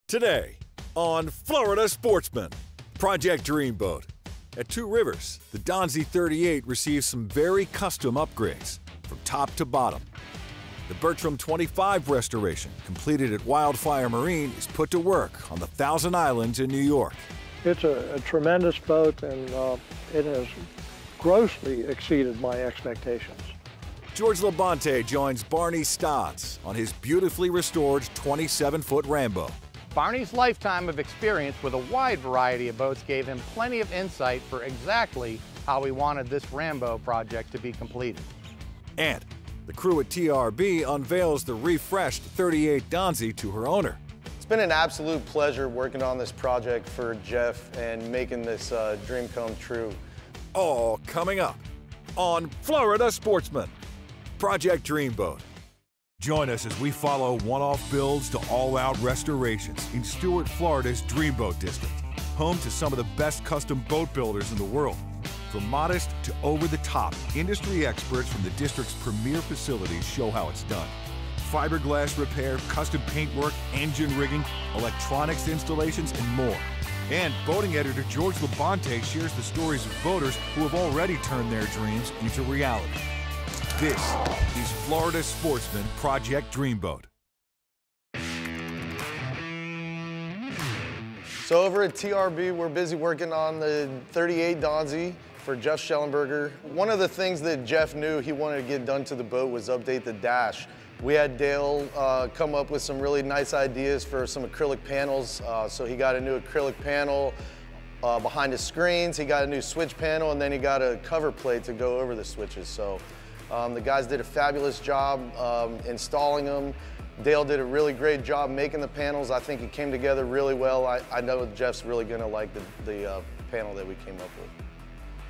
Today on Florida Sportsman, Project Dreamboat. At Two Rivers, the Donzi 38 receives some very custom upgrades from top to bottom. The Bertram 25 restoration, completed at Wildfire Marine, is put to work on the Thousand Islands in New York. It's a tremendous boat, and it has grossly exceeded my expectations. George LaBonte joins Barney Stodz on his beautifully restored 27-foot Rambo. Barney's lifetime of experience with a wide variety of boats gave him plenty of insight for exactly how he wanted this Rambo project to be completed. And the crew at TRB unveils the refreshed 38 Donzi to her owner. It's been an absolute pleasure working on this project for Jeff and making this dream come true. All coming up on Florida Sportsman, Project Dreamboat. Join us as we follow one-off builds to all-out restorations in Stuart, Florida's Dreamboat District, home to some of the best custom boat builders in the world. From modest to over-the-top, industry experts from the district's premier facilities show how it's done. Fiberglass repair, custom paintwork, engine rigging, electronics installations, and more. And boating editor George LaBonte shares the stories of boaters who have already turned their dreams into reality. This is Florida Sportsman Project Dreamboat. So over at TRB, we're busy working on the 38 Donzi for Jeff Schellenberger. One of the things that Jeff knew he wanted to get done to the boat was update the dash. We had Dale come up with some really nice ideas for some acrylic panels. So he got a new acrylic panel behind his screens, he got a new switch panel, and then he got a cover plate to go over the switches. So the guys did a fabulous job installing them. Dale did a really great job making the panels. I think it came together really well. I know Jeff's really gonna like the panel that we came up with.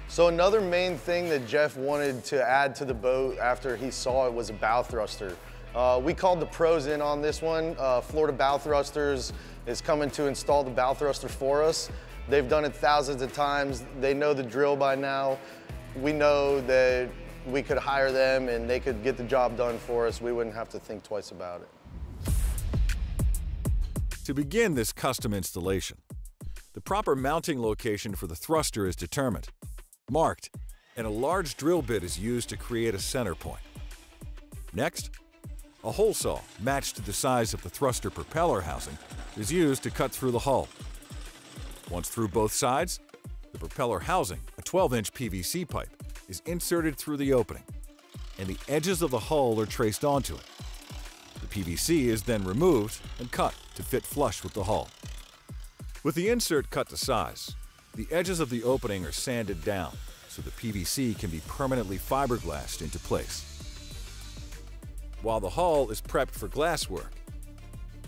So another main thing that Jeff wanted to add to the boat after he saw it was a bow thruster. We called the pros in on this one. Florida Bow Thrusters is coming to install the bow thruster for us. They've done it thousands of times. They know the drill by now. We know that we could hire them and they could get the job done for us. We wouldn't have to think twice about it. To begin this custom installation, the proper mounting location for the thruster is determined, marked, and a large drill bit is used to create a center point. Next, a hole saw matched to the size of the thruster propeller housing is used to cut through the hull. Once through both sides, the propeller housing, a 12-inch PVC pipe, is inserted through the opening, and the edges of the hull are traced onto it. The PVC is then removed and cut to fit flush with the hull. With the insert cut to size, the edges of the opening are sanded down so the PVC can be permanently fiberglassed into place. While the hull is prepped for glasswork,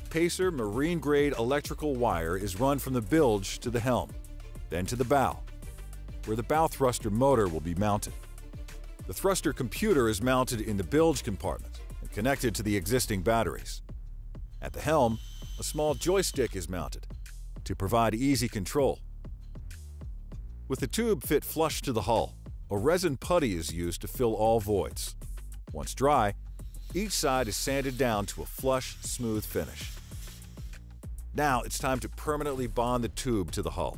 Pacer marine-grade electrical wire is run from the bilge to the helm, then to the bow, where the bow thruster motor will be mounted. The thruster computer is mounted in the bilge compartment and connected to the existing batteries. At the helm, a small joystick is mounted to provide easy control. With the tube fit flush to the hull, a resin putty is used to fill all voids. Once dry, each side is sanded down to a flush, smooth finish. Now it's time to permanently bond the tube to the hull.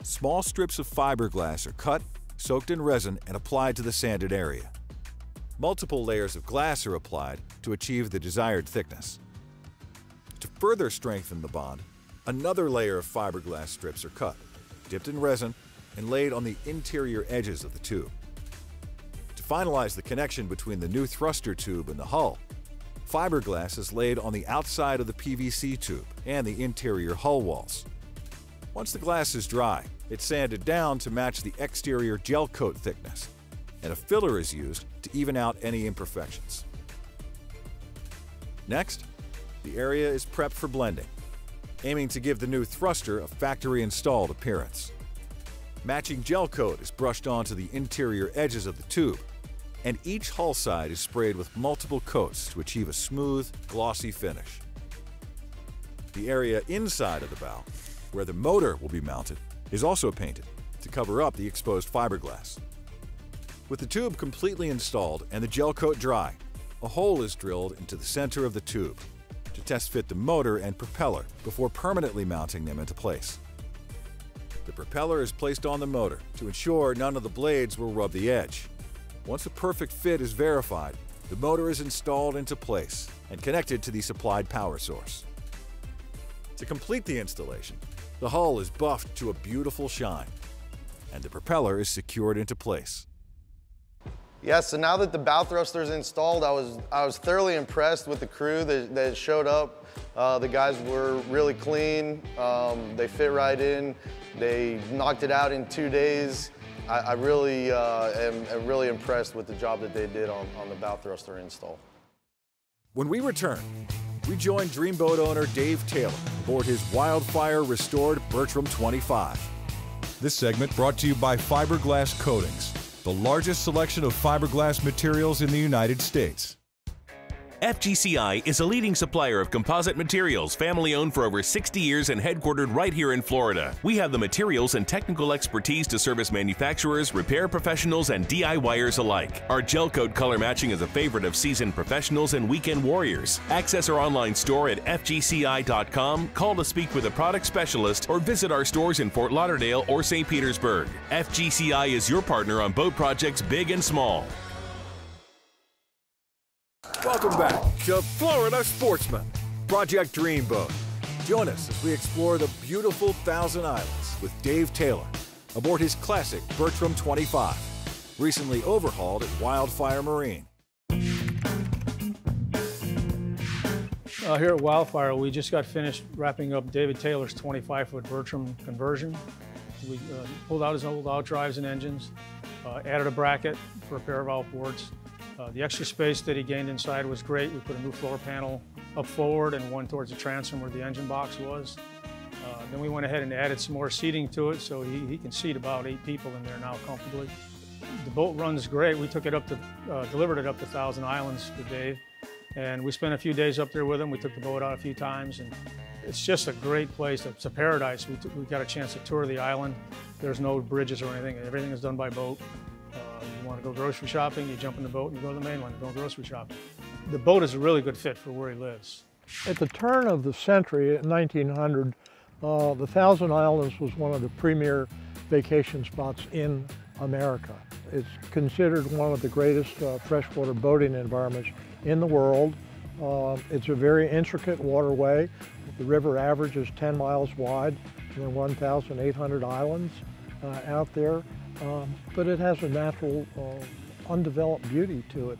Small strips of fiberglass are cut, soaked in resin, and applied to the sanded area. Multiple layers of glass are applied to achieve the desired thickness. To further strengthen the bond, another layer of fiberglass strips are cut, dipped in resin, and laid on the interior edges of the tube. To finalize the connection between the new thruster tube and the hull, fiberglass is laid on the outside of the PVC tube and the interior hull walls. Once the glass is dry, it's sanded down to match the exterior gel coat thickness, and a filler is used to even out any imperfections. Next, the area is prepped for blending, aiming to give the new thruster a factory-installed appearance. Matching gel coat is brushed onto the interior edges of the tube, and each hull side is sprayed with multiple coats to achieve a smooth, glossy finish. The area inside of the bow, where the motor will be mounted, is also painted to cover up the exposed fiberglass. With the tube completely installed and the gel coat dry, a hole is drilled into the center of the tube. to test fit the motor and propeller before permanently mounting them into place. The propeller is placed on the motor to ensure none of the blades will rub the edge. Once a perfect fit is verified, the motor is installed into place and connected to the supplied power source. To complete the installation, the hull is buffed to a beautiful shine, and the propeller is secured into place. Yeah, so now that the bow thruster is installed, I was thoroughly impressed with the crew that showed up. The guys were really clean. They fit right in. They knocked it out in 2 days. I really am really impressed with the job that they did on the bow thruster install. When we return, we join Dreamboat owner Dave Taylor aboard his Wildfire restored Bertram 25. This segment brought to you by Fiberglass Coatings, the largest selection of fiberglass materials in the United States. FGCI is a leading supplier of composite materials, family-owned for over 60 years and headquartered right here in Florida. We have the materials and technical expertise to service manufacturers, repair professionals, and DIYers alike. Our gel coat color matching is a favorite of seasoned professionals and weekend warriors. Access our online store at fgci.com, call to speak with a product specialist, or visit our stores in Fort Lauderdale or St. Petersburg. FGCI is your partner on boat projects big and small. Welcome back to Florida Sportsman, Project Dreamboat. Join us as we explore the beautiful Thousand Islands with Dave Taylor aboard his classic Bertram 25, recently overhauled at Wildfire Marine. Here at Wildfire, we just got finished wrapping up David Taylor's 25-foot Bertram conversion. We pulled out his old outdrives and engines, added a bracket for a pair of outboards. The extra space that he gained inside was great. We put a new floor panel up forward and one towards the transom where the engine box was. Then we went ahead and added some more seating to it, so he can seat about 8 people in there now comfortably. The boat runs great. We took it up to, delivered it up to Thousand Islands for Dave, and we spent a few days up there with him. We took the boat out a few times, and it's just a great place. It's a paradise. We got a chance to tour the island. There's no bridges or anything. Everything is done by boat. You want to go grocery shopping, you jump in the boat and you go to the mainland and go grocery shopping. The boat is a really good fit for where he lives. At the turn of the century, in 1900, the Thousand Islands was one of the premier vacation spots in America. It's considered one of the greatest freshwater boating environments in the world. It's a very intricate waterway. The river averages 10 miles wide, and there are 1,800 islands out there. But it has a natural, undeveloped beauty to it.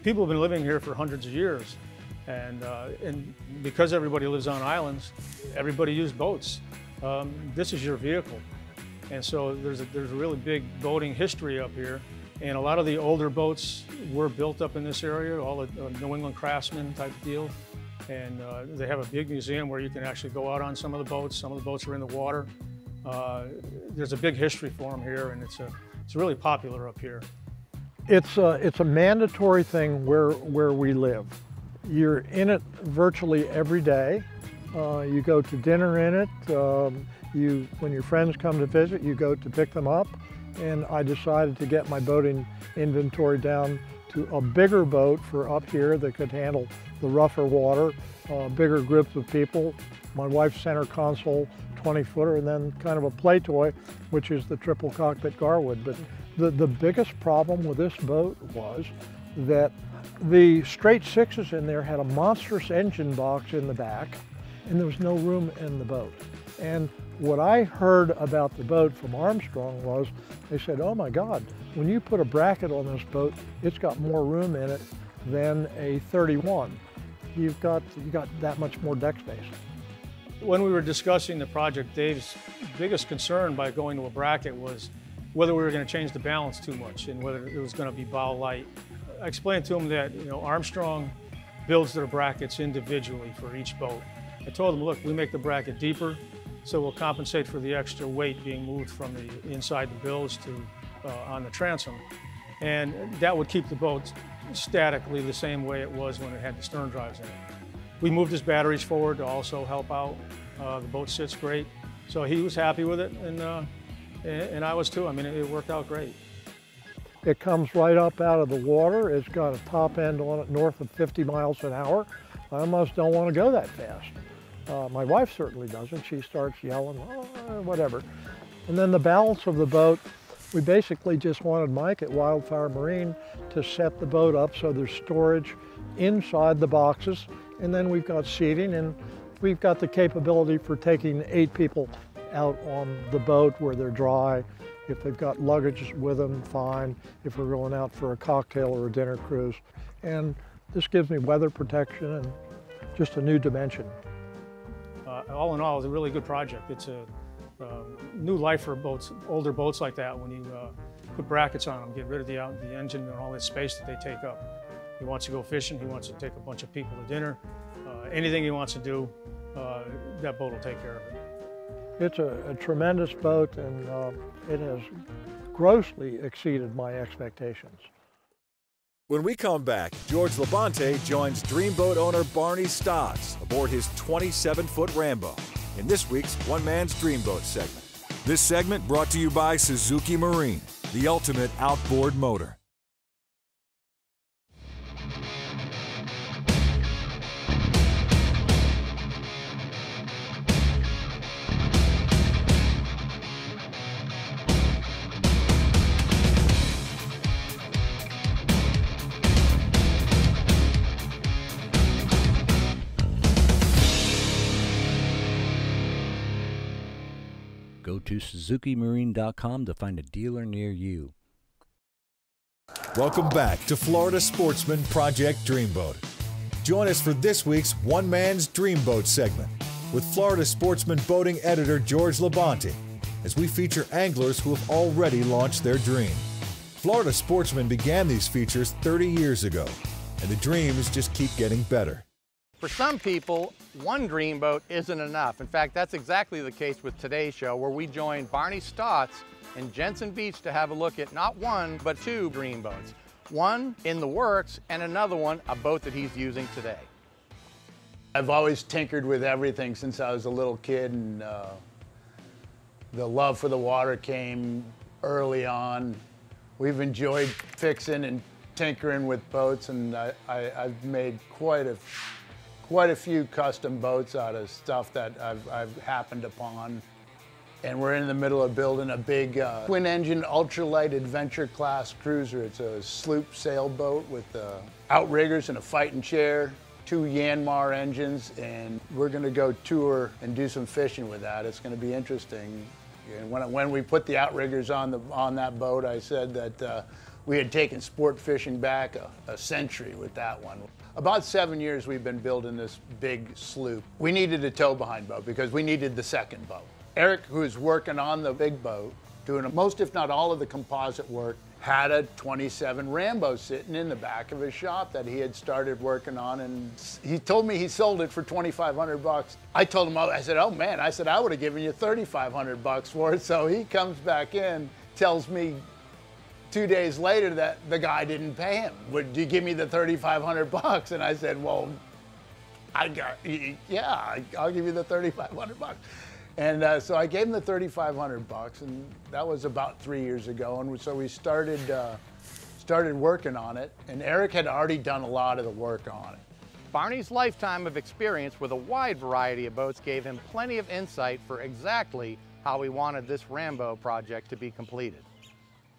People have been living here for hundreds of years, and because everybody lives on islands, everybody used boats. This is your vehicle, and so there's a really big boating history up here, and a lot of the older boats were built up in this area, all the New England craftsman type deal, and they have a big museum where you can actually go out on some of the boats. Some of the boats are in the water. There's a big history for them here, and it's really popular up here. It's a mandatory thing where we live. You're in it virtually every day. You go to dinner in it. When your friends come to visit, you go to pick them up. And I decided to get my boating inventory down to a bigger boat for up here that could handle the rougher water, bigger groups of people. My wife's center console 20-footer, and then kind of a play toy, which is the triple cockpit Garwood. But the biggest problem with this boat was that the straight sixes in there had a monstrous engine box in the back, and there was no room in the boat. And what I heard about the boat from Armstrong was, they said, oh my God, when you put a bracket on this boat, it's got more room in it than a 31. You got that much more deck space. When we were discussing the project, Dave's biggest concern by going to a bracket was whether we were going to change the balance too much and whether it was going to be bow light. I explained to him that Armstrong builds their brackets individually for each boat. I told him, look, we make the bracket deeper, so we'll compensate for the extra weight being moved from the inside the bilge to on the transom, and that would keep the boat statically the same way it was when it had the stern drives in it. We moved his batteries forward to also help out. The boat sits great. So he was happy with it, and I was too. I mean, it worked out great. It comes right up out of the water. It's got a top end on it north of 50 miles an hour. I almost don't want to go that fast. My wife certainly doesn't. She starts yelling, oh, whatever. And then the balance of the boat, we basically just wanted Mike at Wildfire Marine to set the boat up so there's storage inside the boxes, and then we've got seating, and we've got the capability for taking 8 people out on the boat where they're dry. If they've got luggage with them, fine. If we're going out for a cocktail or a dinner cruise. And this gives me weather protection and just a new dimension. All in all, it's a really good project. It's a new life for boats, older boats like that, when you put brackets on them, get rid of the engine and all that space that they take up. He wants to go fishing, he wants to take a bunch of people to dinner. Anything he wants to do, that boat will take care of it. It's a tremendous boat, and it has grossly exceeded my expectations. When we come back, George LaBonte joins Dreamboat owner Barney Stodz aboard his 27-foot Rambo in this week's One Man's Dreamboat segment. This segment brought to you by Suzuki Marine, the ultimate outboard motor. Go to SuzukiMarine.com to find a dealer near you. Welcome back to Florida Sportsman Project Dreamboat. Join us for this week's One Man's Dreamboat segment with Florida Sportsman boating editor George LaBonte as we feature anglers who have already launched their dream. Florida Sportsman began these features 30 years ago, and the dreams just keep getting better. For some people, one Dreamboat isn't enough. In fact, that's exactly the case with today's show, where we joined Barney Stodz in Jensen Beach to have a look at not one, but 2 Dreamboats. One in the works, and another one, a boat that he's using today. I've always tinkered with everything since I was a little kid, and the love for the water came early on. We've enjoyed fixing and tinkering with boats, and I've made quite a few custom boats out of stuff that I've happened upon. And we're in the middle of building a big twin-engine ultralight adventure class cruiser. It's a sloop sailboat with outriggers and a fighting chair, 2 Yanmar engines, and we're gonna go tour and do some fishing with that. It's gonna be interesting. And when we put the outriggers on that boat, I said that we had taken sport fishing back a century with that one. About 7 years we've been building this big sloop. We needed a tow-behind boat because we needed the second boat. Eric, who's working on the big boat, doing most if not all of the composite work, had a 27 Rambo sitting in the back of his shop that he had started working on, and he told me he sold it for $2,500. I told him, I said, oh man, I said, I would have given you $3,500 for it. So he comes back in, tells me 2 days later that the guy didn't pay him. Would you give me the $3,500? And I said, well, I'll give you the $3,500. And so I gave him the $3,500, and that was about 3 years ago. And so we started working on it, and Eric had already done a lot of the work on it. Barney's lifetime of experience with a wide variety of boats gave him plenty of insight for exactly how he wanted this Rambo project to be completed.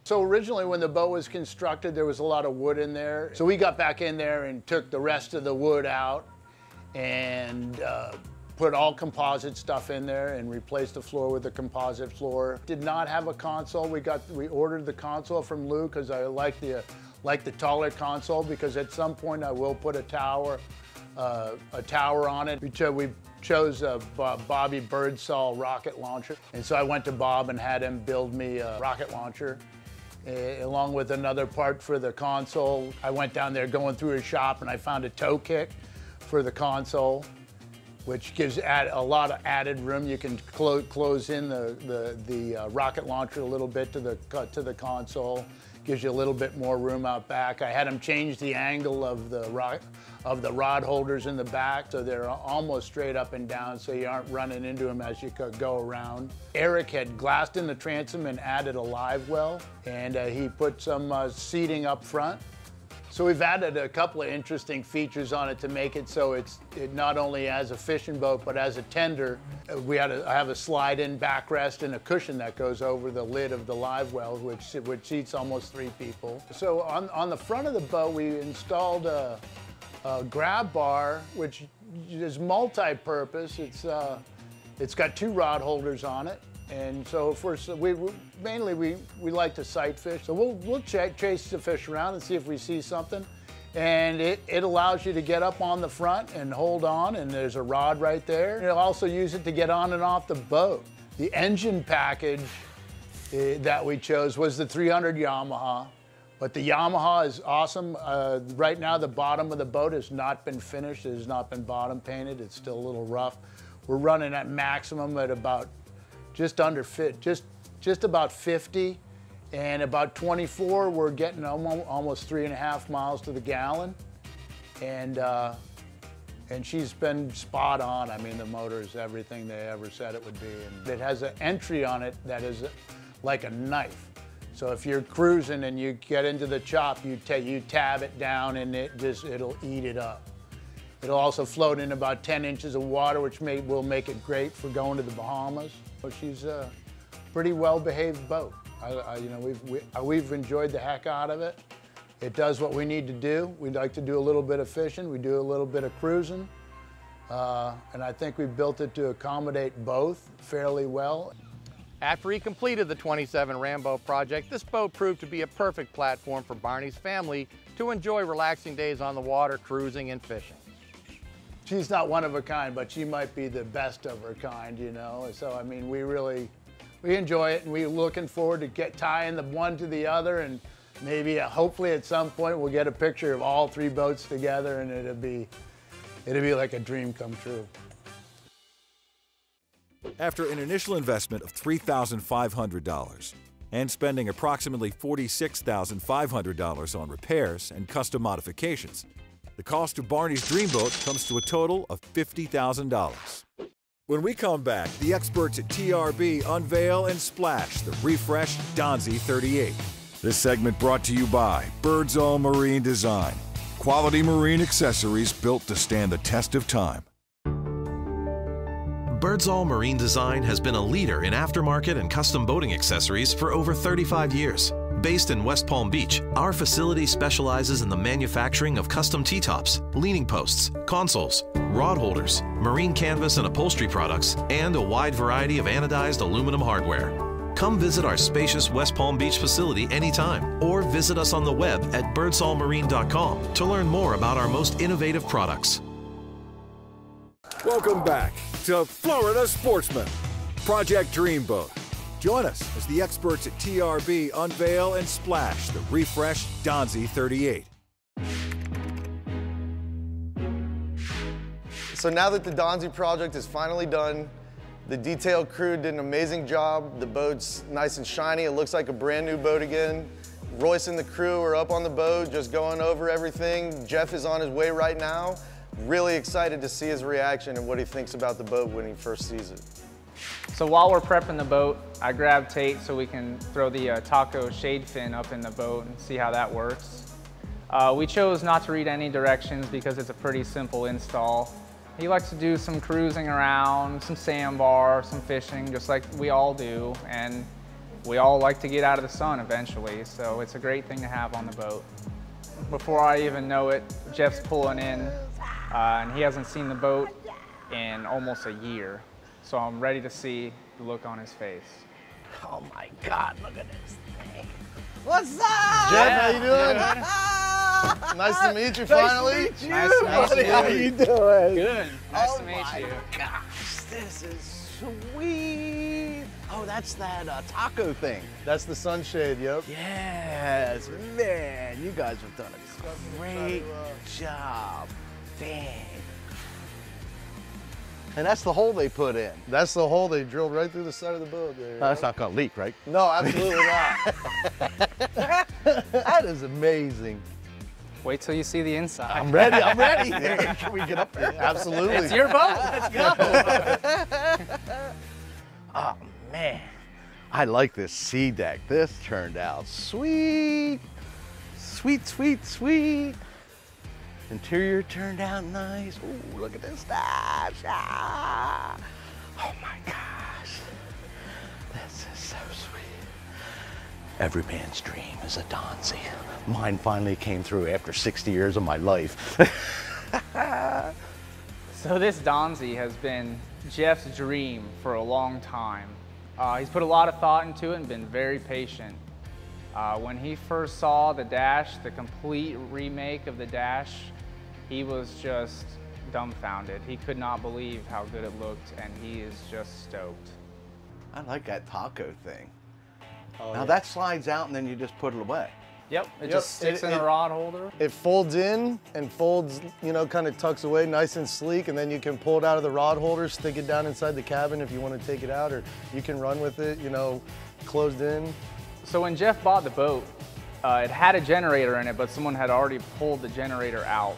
So originally when the boat was constructed, there was a lot of wood in there. So we got back in there and took the rest of the wood out and put all composite stuff in there and replaced the floor with a composite floor. Did not have a console. We ordered the console from Lou because I like the taller console, because at some point I will put a tower on it. We chose a Bobby Birdsall rocket launcher, and so I went to Bob and had him build me a rocket launcher, along with another part for the console. I went down there going through his shop and I found a toe kick for the console, which gives a lot of added room. You can close in the rocket launcher a little bit to the console. Gives you a little bit more room out back. I had him change the angle of the rod holders in the back, so they're almost straight up and down, so you aren't running into them as you go around. Eric had glassed in the transom and added a live well, and he put some seating up front. So we've added a couple of interesting features on it to make it so it not only as a fishing boat, but as a tender. I have a slide-in backrest and a cushion that goes over the lid of the live well, which seats almost 3 people. So on the front of the boat, we installed a grab bar, which is multi-purpose. It's got 2 rod holders on it. And so we like to sight fish. So we'll chase the fish around and see if we see something. And it allows you to get up on the front and hold on, and there's a rod right there. You'll also use it to get on and off the boat. The engine package that we chose was the 300 Yamaha. But the Yamaha is awesome. Right now, the bottom of the boat has not been finished. It has not been bottom painted. It's still a little rough. We're running at maximum at about just about 50, and about 24, we're getting almost 3.5 miles to the gallon. And she's been spot on. I mean, the motor is everything they ever said it would be. And it has an entry on it that is like a knife. So if you're cruising and you get into the chop, you tab it down and it'll eat it up. It'll also float in about 10 inches of water, which will make it great for going to the Bahamas. So she's a pretty well-behaved boat. We've enjoyed the heck out of it. It does what we need to do. We like to do a little bit of fishing. We do a little bit of cruising. And I think we built it to accommodate both fairly well. After he completed the 27 Rambo project, this boat proved to be a perfect platform for Barney's family to enjoy relaxing days on the water, cruising and fishing. She's not one of a kind, but she might be the best of her kind, you know. So, I mean, we enjoy it, and we're looking forward to tying the one to the other, and maybe, hopefully at some point, we'll get a picture of all 3 boats together, and it'll be like a dream come true. After an initial investment of $3,500 and spending approximately $46,500 on repairs and custom modifications, the cost of Barney's Dreamboat comes to a total of $50,000. When we come back, the experts at TRB unveil and splash the refreshed Donzi 38. This segment brought to you by Birdsall Marine Design. Quality marine accessories built to stand the test of time. Birdsall Marine Design has been a leader in aftermarket and custom boating accessories for over 35 years. Based in West Palm Beach, our facility specializes in the manufacturing of custom T-tops, leaning posts, consoles, rod holders, marine canvas and upholstery products, and a wide variety of anodized aluminum hardware. Come visit our spacious West Palm Beach facility anytime, or visit us on the web at birdsallmarine.com to learn more about our most innovative products. Welcome back to Florida Sportsman, Project Dreamboat. Join us as the experts at TRB unveil and splash the refreshed Donzi 38. So now that the Donzi project is finally done, the detail crew did an amazing job. The boat's nice and shiny. It looks like a brand new boat again. Royce and the crew are up on the boat, just going over everything. Jeff is on his way right now. Really excited to see his reaction and what he thinks about the boat when he first sees it. So while we're prepping the boat, I grabbed tape so we can throw the taco shade fin up in the boat and see how that works. We chose not to read any directions because it's a pretty simple install. He likes to do some cruising around, some sandbar, some fishing, just like we all do, and we all like to get out of the sun eventually, so it's a great thing to have on the boat. Before I even know it, Jeff's pulling in, and he hasn't seen the boat in almost a year. So I'm ready to see the look on his face. Oh my God, look at this thing. What's up? Jeff, how you doing? Nice to meet you finally. Nice to meet you. Nice to meet you. How you doing? Good. Nice to meet you. Oh my gosh, this is sweet. Oh, that's that taco thing. That's the sunshade, yep. Yes, man, you guys have done a great job. Dang. And that's the hole they put in. That's the hole they drilled right through the side of the boat there. That's not gonna leak, right? No, absolutely not. That is amazing. Wait till you see the inside. I'm ready, I'm ready. Can we get up there? Absolutely. It's your boat, let's go. Oh man, I like this sea deck. This turned out sweet. sweet, sweet, sweet. Interior turned out nice. Ooh, look at this dash. Ah. Oh my gosh. This is so sweet. Every man's dream is a Donzi. Mine finally came through after 60 years of my life. So this Donzi has been Jeff's dream for a long time. He's put a lot of thought into it and been very patient. When he first saw the dash, the complete remake of the dash, he was just dumbfounded. He could not believe how good it looked, and he is just stoked. I like that taco thing. Oh, now yeah. that slides out and then you just put it away. Yep, it just sticks in a rod holder. It folds in and folds, you know, kind of tucks away nice and sleek, and then you can pull it out of the rod holder, stick it down inside the cabin if you want to take it out, or you can run with it, you know, closed in. So when Jeff bought the boat, it had a generator in it, but someone had already pulled the generator out.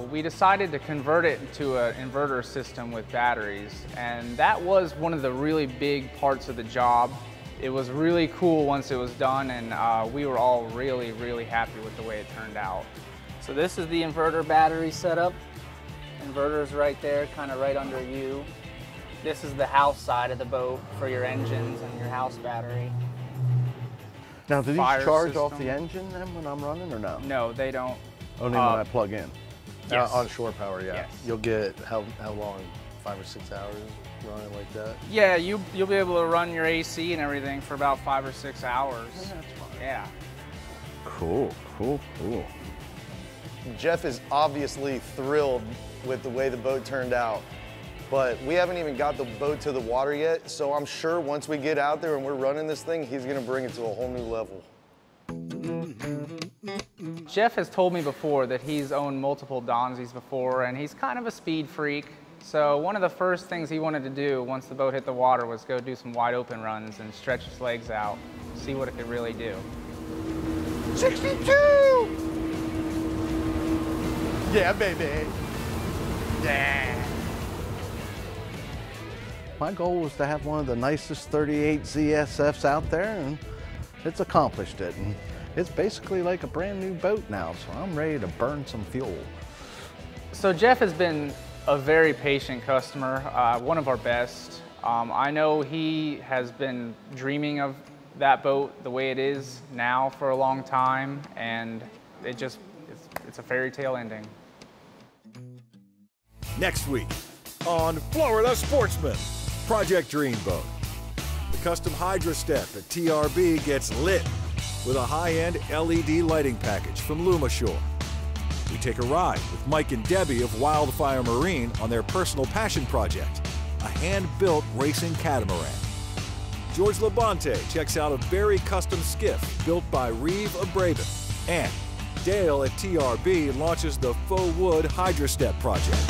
We decided to convert it to an inverter system with batteries, and that was one of the really big parts of the job. It was really cool once it was done, and we were all really, really happy with the way it turned out. So this is the inverter battery setup. Inverter's right there, kind of right under you. This is the house side of the boat for your engines and your house battery. Now, do these Fire charge system. off the engine then when I'm running or no? No, they don't. Only when I plug in. Yes. On shore power, yeah. Yes. You'll get, how long, 5 or 6 hours running like that? Yeah, you'll be able to run your AC and everything for about 5 or 6 hours. Yeah, that's fine. Yeah. Cool, cool, cool. Jeff is obviously thrilled with the way the boat turned out, but we haven't even got the boat to the water yet, so I'm sure once we get out there and we're running this thing, he's gonna bring it to a whole new level. Jeff has told me before that he's owned multiple Donzis before, and he's kind of a speed freak. So one of the first things he wanted to do once the boat hit the water was go do some wide open runs and stretch his legs out, see what it could really do. 62! Yeah, baby. Yeah. My goal was to have one of the nicest 38 ZSFs out there, and it's accomplished it. And it's basically like a brand new boat now, so I'm ready to burn some fuel. So Jeff has been a very patient customer, one of our best. I know he has been dreaming of that boat the way it is now for a long time, and it's a fairy tale ending. Next week on Florida Sportsman, Project Dreamboat. The custom Hydra Step at TRB gets lit with a high-end LED lighting package from Lumashore. We take a ride with Mike and Debbie of Wildfire Marine on their personal passion project, a hand-built racing catamaran. George LaBonte checks out a very custom skiff built by Reeve Abraven. And Dale at TRB launches the faux wood Hydra Step project.